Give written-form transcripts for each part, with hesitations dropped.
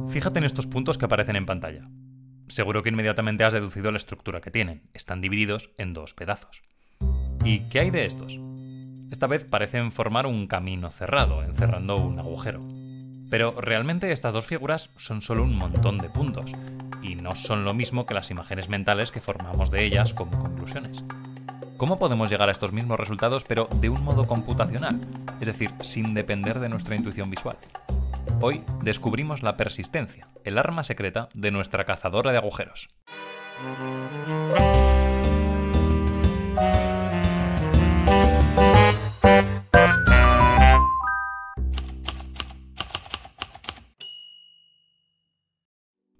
Fíjate en estos puntos que aparecen en pantalla. Seguro que inmediatamente has deducido la estructura que tienen. Están divididos en dos pedazos. ¿Y qué hay de estos? Esta vez parecen formar un camino cerrado, encerrando un agujero. Pero realmente estas dos figuras son solo un montón de puntos, y no son lo mismo que las imágenes mentales que formamos de ellas como conclusiones. ¿Cómo podemos llegar a estos mismos resultados pero de un modo computacional? Es decir, sin depender de nuestra intuición visual. Hoy descubrimos la persistencia, el arma secreta de nuestra cazadora de agujeros.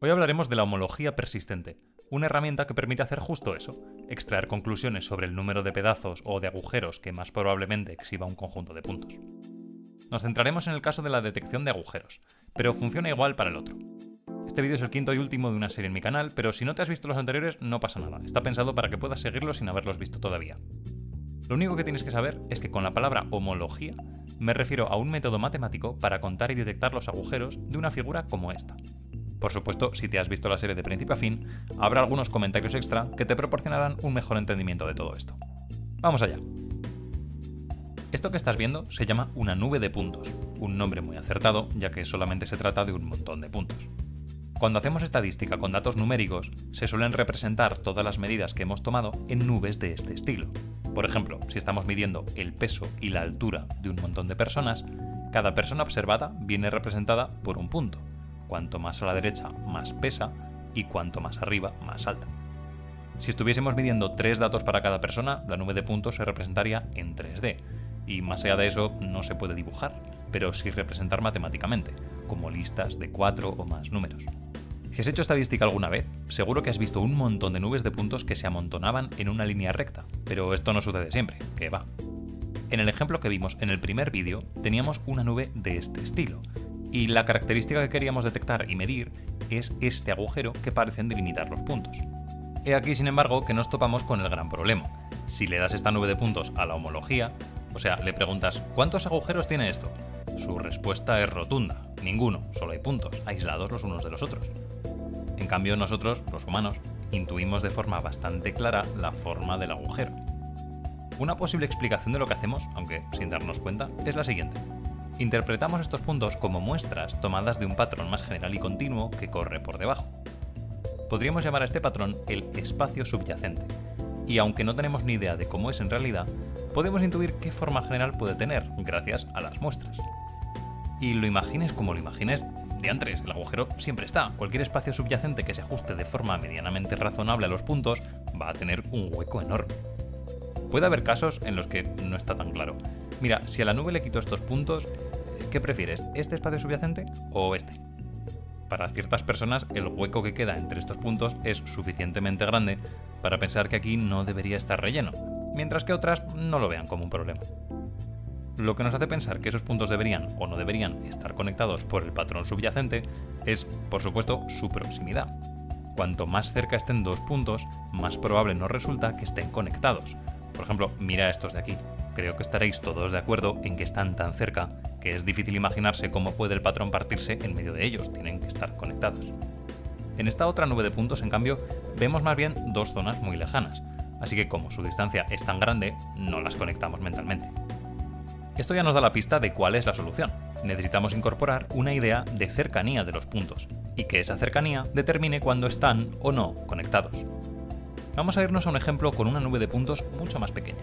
Hoy hablaremos de la homología persistente, una herramienta que permite hacer justo eso, extraer conclusiones sobre el número de pedazos o de agujeros que más probablemente exhiba un conjunto de puntos. Nos centraremos en el caso de la detección de agujeros, pero funciona igual para el otro. Este vídeo es el quinto y último de una serie en mi canal, pero si no te has visto los anteriores no pasa nada, está pensado para que puedas seguirlos sin haberlos visto todavía. Lo único que tienes que saber es que con la palabra homología me refiero a un método matemático para contar y detectar los agujeros de una figura como esta. Por supuesto, si te has visto la serie de principio a fin, habrá algunos comentarios extra que te proporcionarán un mejor entendimiento de todo esto. Vamos allá. Esto que estás viendo se llama una nube de puntos, un nombre muy acertado ya que solamente se trata de un montón de puntos. Cuando hacemos estadística con datos numéricos, se suelen representar todas las medidas que hemos tomado en nubes de este estilo. Por ejemplo, si estamos midiendo el peso y la altura de un montón de personas, cada persona observada viene representada por un punto. Cuanto más a la derecha, más pesa, y cuanto más arriba, más alta. Si estuviésemos midiendo 3 datos para cada persona, la nube de puntos se representaría en 3D, y más allá de eso no se puede dibujar, pero sí representar matemáticamente, como listas de 4 o más números. Si has hecho estadística alguna vez, seguro que has visto un montón de nubes de puntos que se amontonaban en una línea recta, pero esto no sucede siempre, que va. En el ejemplo que vimos en el primer vídeo, teníamos una nube de este estilo, y la característica que queríamos detectar y medir es este agujero que parecen delimitar los puntos. He aquí, sin embargo, que nos topamos con el gran problema. Si le das esta nube de puntos a la homología, o sea, le preguntas ¿cuántos agujeros tiene esto? Su respuesta es rotunda, ninguno, solo hay puntos, aislados los unos de los otros. En cambio, nosotros, los humanos, intuimos de forma bastante clara la forma del agujero. Una posible explicación de lo que hacemos, aunque sin darnos cuenta, es la siguiente. Interpretamos estos puntos como muestras tomadas de un patrón más general y continuo que corre por debajo. Podríamos llamar a este patrón el espacio subyacente, y aunque no tenemos ni idea de cómo es en realidad, podemos intuir qué forma general puede tener gracias a las muestras. Y lo imagines como lo imagines, diantres, el agujero siempre está. Cualquier espacio subyacente que se ajuste de forma medianamente razonable a los puntos va a tener un hueco enorme. Puede haber casos en los que no está tan claro. Mira, si a la nube le quito estos puntos, ¿qué prefieres? ¿Este espacio subyacente o este? Para ciertas personas, el hueco que queda entre estos puntos es suficientemente grande para pensar que aquí no debería estar relleno, mientras que otras no lo vean como un problema. Lo que nos hace pensar que esos puntos deberían o no deberían estar conectados por el patrón subyacente es, por supuesto, su proximidad. Cuanto más cerca estén dos puntos, más probable nos resulta que estén conectados. Por ejemplo, mira estos de aquí. Creo que estaréis todos de acuerdo en que están tan cerca que es difícil imaginarse cómo puede el patrón partirse en medio de ellos, tienen que estar conectados. En esta otra nube de puntos, en cambio, vemos más bien dos zonas muy lejanas, así que como su distancia es tan grande, no las conectamos mentalmente. Esto ya nos da la pista de cuál es la solución. Necesitamos incorporar una idea de cercanía de los puntos, y que esa cercanía determine cuándo están o no conectados. Vamos a irnos a un ejemplo con una nube de puntos mucho más pequeña.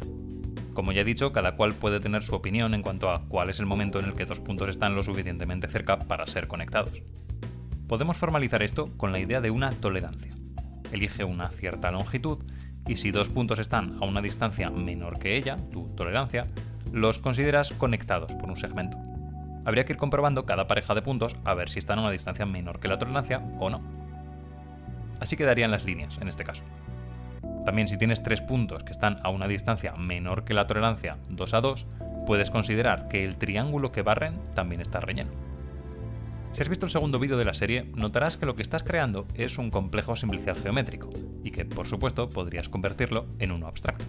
Como ya he dicho, cada cual puede tener su opinión en cuanto a cuál es el momento en el que dos puntos están lo suficientemente cerca para ser conectados. Podemos formalizar esto con la idea de una tolerancia. Elige una cierta longitud y si dos puntos están a una distancia menor que ella, tu tolerancia, los consideras conectados por un segmento. Habría que ir comprobando cada pareja de puntos a ver si están a una distancia menor que la tolerancia o no. Así quedarían las líneas en este caso. También si tienes 3 puntos que están a una distancia menor que la tolerancia 2 a 2, puedes considerar que el triángulo que barren también está relleno. Si has visto el segundo vídeo de la serie, notarás que lo que estás creando es un complejo simplicial geométrico, y que, por supuesto, podrías convertirlo en uno abstracto.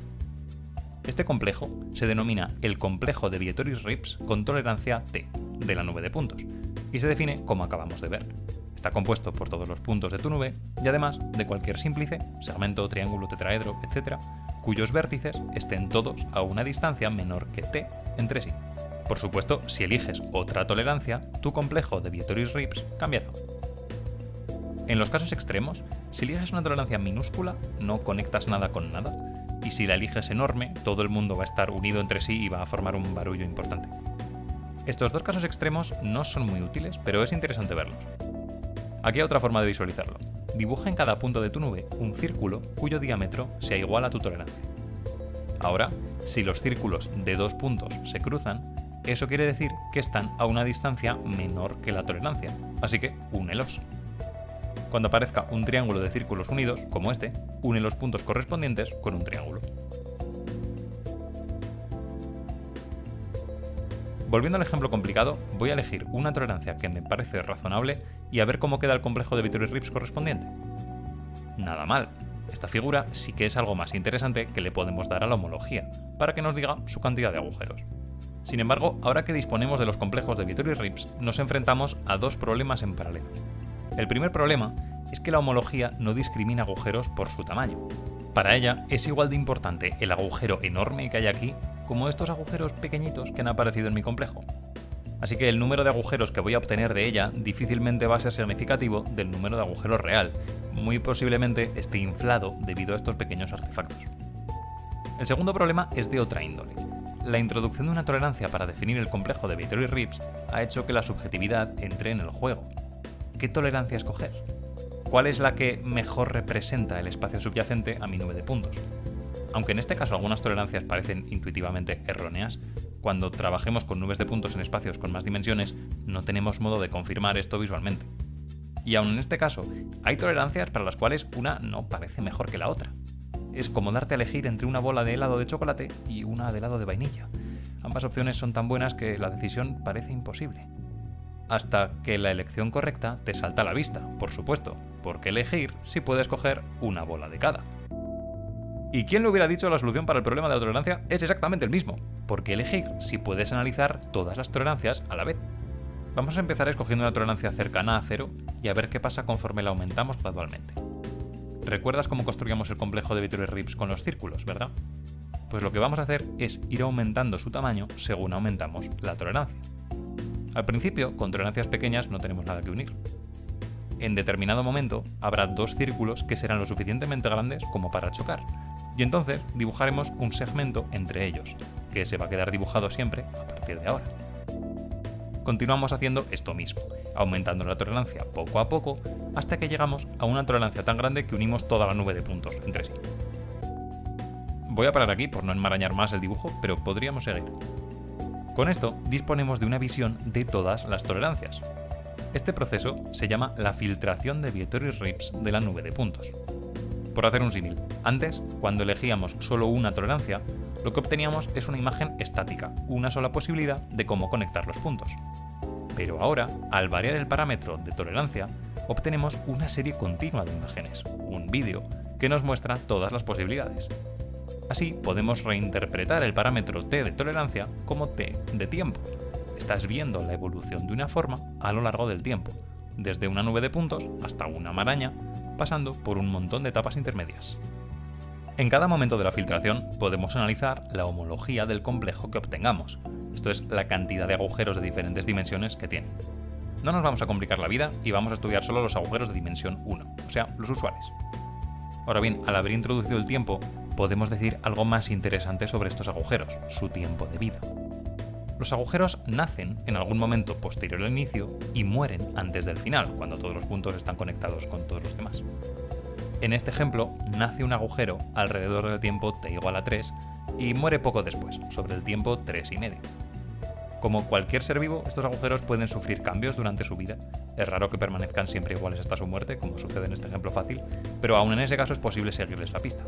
Este complejo se denomina el complejo de Vietoris-Rips con tolerancia T, de la nube de puntos, y se define como acabamos de ver. está compuesto por todos los puntos de tu nube y además de cualquier símplice, segmento, triángulo, tetraedro, etc., cuyos vértices estén todos a una distancia menor que t entre sí. Por supuesto, si eliges otra tolerancia, tu complejo de Vietoris-Rips cambiará. En los casos extremos, si eliges una tolerancia minúscula, no conectas nada con nada, y si la eliges enorme, todo el mundo va a estar unido entre sí y va a formar un barullo importante. Estos dos casos extremos no son muy útiles, pero es interesante verlos. Aquí hay otra forma de visualizarlo. Dibuja en cada punto de tu nube un círculo cuyo diámetro sea igual a tu tolerancia. Ahora, si los círculos de dos puntos se cruzan, eso quiere decir que están a una distancia menor que la tolerancia, así que únelos. Cuando aparezca un triángulo de círculos unidos, como este, une los puntos correspondientes con un triángulo. Volviendo al ejemplo complicado, voy a elegir una tolerancia que me parece razonable y a ver cómo queda el complejo de Vietoris-Rips correspondiente. Nada mal. Esta figura sí que es algo más interesante que le podemos dar a la homología, para que nos diga su cantidad de agujeros. Sin embargo, ahora que disponemos de los complejos de Vietoris-Rips, nos enfrentamos a dos problemas en paralelo. El primer problema es que la homología no discrimina agujeros por su tamaño. Para ella es igual de importante el agujero enorme que hay aquí como estos agujeros pequeñitos que han aparecido en mi complejo. Así que el número de agujeros que voy a obtener de ella difícilmente va a ser significativo del número de agujeros real. Muy posiblemente esté inflado debido a estos pequeños artefactos. El segundo problema es de otra índole. La introducción de una tolerancia para definir el complejo de Vietoris-Rips ha hecho que la subjetividad entre en el juego. ¿Qué tolerancia escoger? ¿Cuál es la que mejor representa el espacio subyacente a mi nube de puntos? Aunque en este caso algunas tolerancias parecen intuitivamente erróneas, cuando trabajemos con nubes de puntos en espacios con más dimensiones, no tenemos modo de confirmar esto visualmente. Y aun en este caso, hay tolerancias para las cuales una no parece mejor que la otra. Es como darte a elegir entre una bola de helado de chocolate y una de helado de vainilla. Ambas opciones son tan buenas que la decisión parece imposible. Hasta que la elección correcta te salta a la vista, por supuesto, porque elegir si puedes coger una bola de cada. ¿Y quién le hubiera dicho la solución para el problema de la tolerancia? Es exactamente el mismo, porque elegir si puedes analizar todas las tolerancias a la vez. Vamos a empezar escogiendo una tolerancia cercana a 0 y a ver qué pasa conforme la aumentamos gradualmente. ¿Recuerdas cómo construíamos el complejo de Vietoris-Rips con los círculos, verdad? Pues lo que vamos a hacer es ir aumentando su tamaño según aumentamos la tolerancia. Al principio, con tolerancias pequeñas no tenemos nada que unir. En determinado momento habrá dos círculos que serán lo suficientemente grandes como para chocar, y entonces dibujaremos un segmento entre ellos, que se va a quedar dibujado siempre a partir de ahora. Continuamos haciendo esto mismo, aumentando la tolerancia poco a poco hasta que llegamos a una tolerancia tan grande que unimos toda la nube de puntos entre sí. Voy a parar aquí por no enmarañar más el dibujo, pero podríamos seguir. Con esto disponemos de una visión de todas las tolerancias. Este proceso se llama la filtración de Vietoris-Rips de la nube de puntos. Por hacer un símil, antes, cuando elegíamos solo una tolerancia, lo que obteníamos es una imagen estática, una sola posibilidad de cómo conectar los puntos. Pero ahora, al variar el parámetro de tolerancia, obtenemos una serie continua de imágenes, un vídeo, que nos muestra todas las posibilidades. Así podemos reinterpretar el parámetro t de tolerancia como t de tiempo. Estás viendo la evolución de una forma a lo largo del tiempo, desde una nube de puntos hasta una maraña, pasando por un montón de etapas intermedias. En cada momento de la filtración podemos analizar la homología del complejo que obtengamos, esto es, la cantidad de agujeros de diferentes dimensiones que tiene. No nos vamos a complicar la vida y vamos a estudiar solo los agujeros de dimensión 1, o sea, los usuales. Ahora bien, al haber introducido el tiempo, podemos decir algo más interesante sobre estos agujeros, su tiempo de vida. Los agujeros nacen en algún momento posterior al inicio y mueren antes del final, cuando todos los puntos están conectados con todos los demás. En este ejemplo, nace un agujero alrededor del tiempo t igual a 3 y muere poco después, sobre el tiempo 3,5. Como cualquier ser vivo, estos agujeros pueden sufrir cambios durante su vida. Es raro que permanezcan siempre iguales hasta su muerte, como sucede en este ejemplo fácil, pero aún en ese caso es posible seguirles la pista.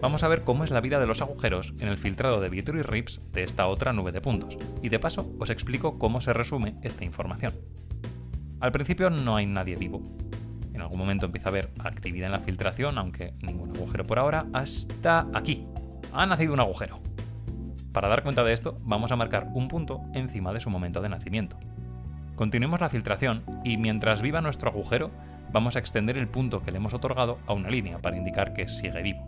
Vamos a ver cómo es la vida de los agujeros en el filtrado de Vietoris-Rips de esta otra nube de puntos, y de paso os explico cómo se resume esta información. Al principio no hay nadie vivo. En algún momento empieza a haber actividad en la filtración, aunque ningún agujero por ahora, hasta aquí. Ha nacido un agujero. Para dar cuenta de esto, vamos a marcar un punto encima de su momento de nacimiento. Continuemos la filtración y mientras viva nuestro agujero, vamos a extender el punto que le hemos otorgado a una línea para indicar que sigue vivo.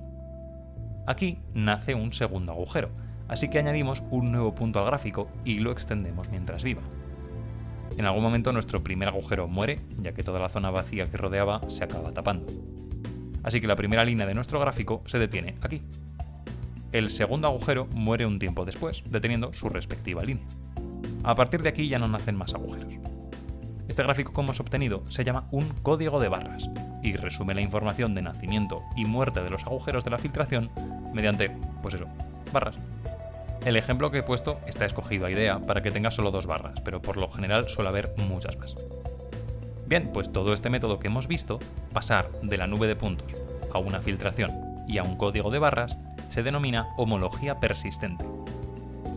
Aquí nace un segundo agujero, así que añadimos un nuevo punto al gráfico y lo extendemos mientras viva. En algún momento nuestro primer agujero muere, ya que toda la zona vacía que rodeaba se acaba tapando. Así que la primera línea de nuestro gráfico se detiene aquí. El segundo agujero muere un tiempo después, deteniendo su respectiva línea. A partir de aquí ya no nacen más agujeros. Este gráfico que hemos obtenido se llama un código de barras y resume la información de nacimiento y muerte de los agujeros de la filtración mediante, barras. El ejemplo que he puesto está escogido a idea para que tenga solo 2 barras, pero por lo general suele haber muchas más. Bien, pues todo este método que hemos visto, pasar de la nube de puntos a una filtración y a un código de barras, se denomina homología persistente.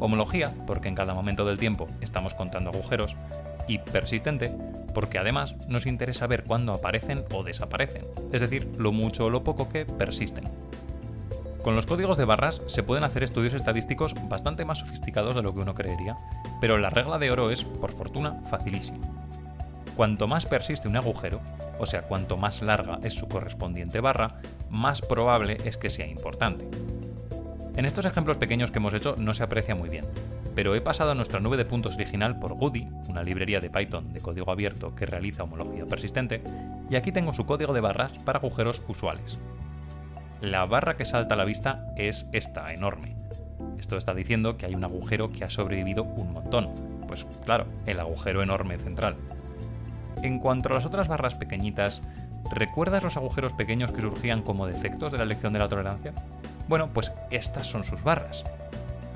Homología porque en cada momento del tiempo estamos contando agujeros, y persistente porque además nos interesa ver cuándo aparecen o desaparecen, es decir, lo mucho o lo poco que persisten. Con los códigos de barras se pueden hacer estudios estadísticos bastante más sofisticados de lo que uno creería, pero la regla de oro es, por fortuna, facilísima. Cuanto más persiste un agujero, o sea, cuanto más larga es su correspondiente barra, más probable es que sea importante. En estos ejemplos pequeños que hemos hecho no se aprecia muy bien, pero he pasado nuestra nube de puntos original por Goody, una librería de Python de código abierto que realiza homología persistente, y aquí tengo su código de barras para agujeros usuales. La barra que salta a la vista es esta, enorme. Esto está diciendo que hay un agujero que ha sobrevivido un montón, pues claro, el agujero enorme central. En cuanto a las otras barras pequeñitas, ¿recuerdas los agujeros pequeños que surgían como defectos de la elección de la tolerancia? Bueno, pues estas son sus barras.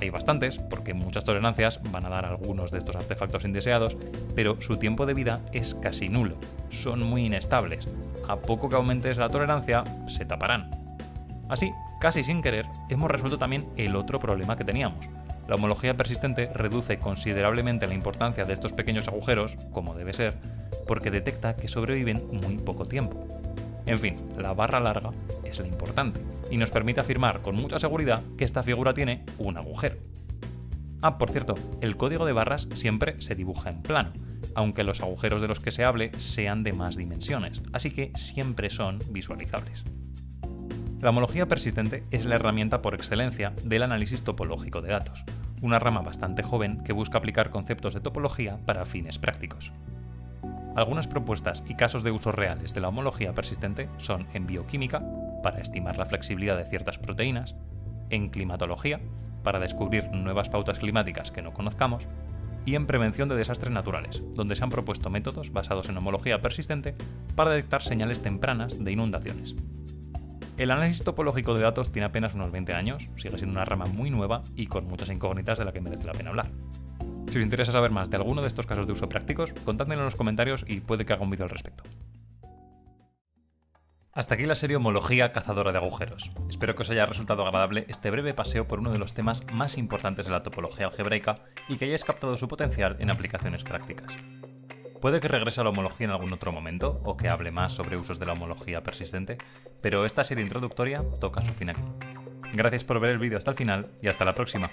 Hay bastantes, porque muchas tolerancias van a dar algunos de estos artefactos indeseados, pero su tiempo de vida es casi nulo. Son muy inestables. A poco que aumentes la tolerancia, se taparán. Así, casi sin querer, hemos resuelto también el otro problema que teníamos. La homología persistente reduce considerablemente la importancia de estos pequeños agujeros, como debe ser, porque detecta que sobreviven muy poco tiempo. En fin, la barra larga es la importante y nos permite afirmar con mucha seguridad que esta figura tiene un agujero. Ah, por cierto, el código de barras siempre se dibuja en plano, aunque los agujeros de los que se hable sean de más dimensiones, así que siempre son visualizables. La homología persistente es la herramienta por excelencia del análisis topológico de datos, una rama bastante joven que busca aplicar conceptos de topología para fines prácticos. Algunas propuestas y casos de uso reales de la homología persistente son en bioquímica, para estimar la flexibilidad de ciertas proteínas, en climatología, para descubrir nuevas pautas climáticas que no conozcamos, y en prevención de desastres naturales, donde se han propuesto métodos basados en homología persistente para detectar señales tempranas de inundaciones. El análisis topológico de datos tiene apenas unos 20 años, sigue siendo una rama muy nueva y con muchas incógnitas de la que merece la pena hablar. Si os interesa saber más de alguno de estos casos de uso prácticos, contádmelo en los comentarios y puede que haga un vídeo al respecto. Hasta aquí la serie Homología cazadora de agujeros. Espero que os haya resultado agradable este breve paseo por uno de los temas más importantes de la topología algebraica y que hayáis captado su potencial en aplicaciones prácticas. Puede que regrese a la homología en algún otro momento o que hable más sobre usos de la homología persistente, pero esta serie introductoria toca su fin aquí. Gracias por ver el vídeo hasta el final y hasta la próxima.